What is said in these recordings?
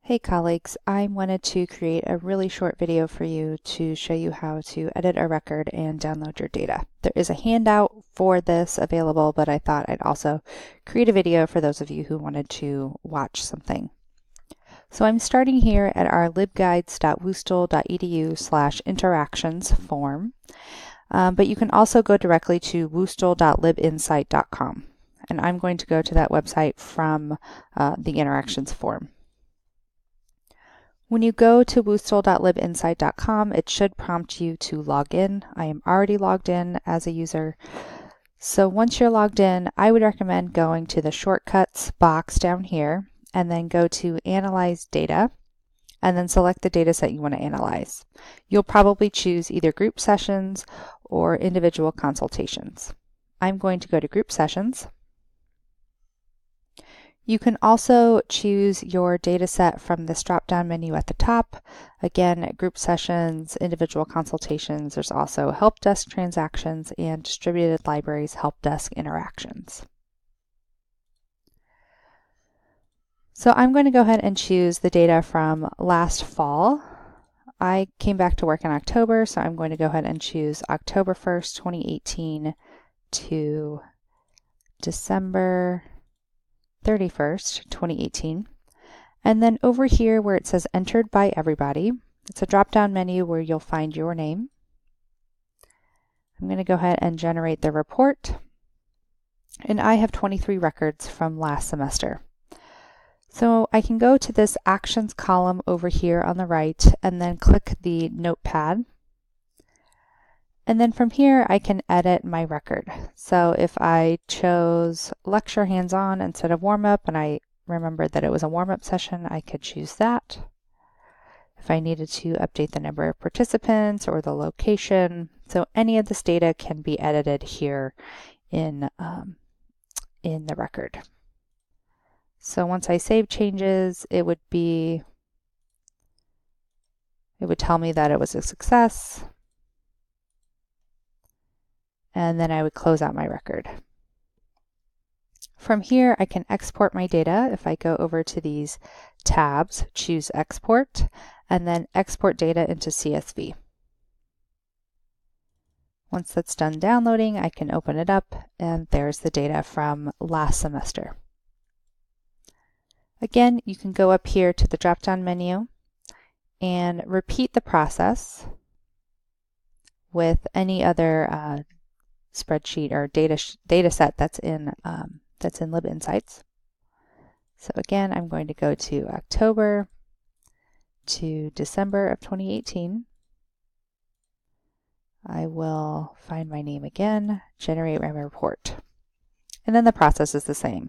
Hey colleagues, I wanted to create a really short video for you to show you how to edit a record and download your data. There is a handout for this available, but I thought I'd also create a video for those of you who wanted to watch something. So I'm starting here at our libguides.woostel.edu/interactions form, but you can also go directly to woostel.libinsight.com, and I'm going to go to that website from the interactions form. When you go to woostel.libinsight.com, it should prompt you to log in. I am already logged in as a user. So once you're logged in, I would recommend going to the shortcuts box down here and then go to Analyze Data and then select the data set you want to analyze. You'll probably choose either group sessions or individual consultations. I'm going to go to group sessions. You can also choose your data set from this drop-down menu at the top. Again, group sessions, individual consultations, there's also help desk transactions and distributed libraries help desk interactions. So I'm going to go ahead and choose the data from last fall. I came back to work in October, so I'm going to go ahead and choose October 1st, 2018 to December 31st, 2018. And then over here where it says entered by everybody, it's a drop-down menu where you'll find your name. I'm going to go ahead and generate the report. And I have 23 records from last semester. So I can go to this actions column over here on the right and then click the notepad. And then from here, I can edit my record. So if I chose lecture hands-on instead of warm-up, and I remembered that it was a warm-up session, I could choose that. If I needed to update the number of participants or the location, so any of this data can be edited here in the record. So once I save changes, it would tell me that it was a success. And then I would close out my record. From here, I can export my data. If I go over to these tabs, choose Export, and then export data into CSV. Once that's done downloading, I can open it up, and there's the data from last semester. Again, you can go up here to the drop-down menu and repeat the process with any other spreadsheet or data set that's in LibInsights. So again, I'm going to go to October to December of 2018. I will find my name again, generate my report. And then the process is the same,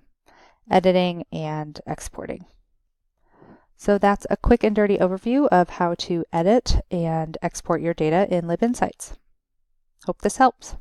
editing and exporting. So that's a quick and dirty overview of how to edit and export your data in LibInsights. Hope this helps.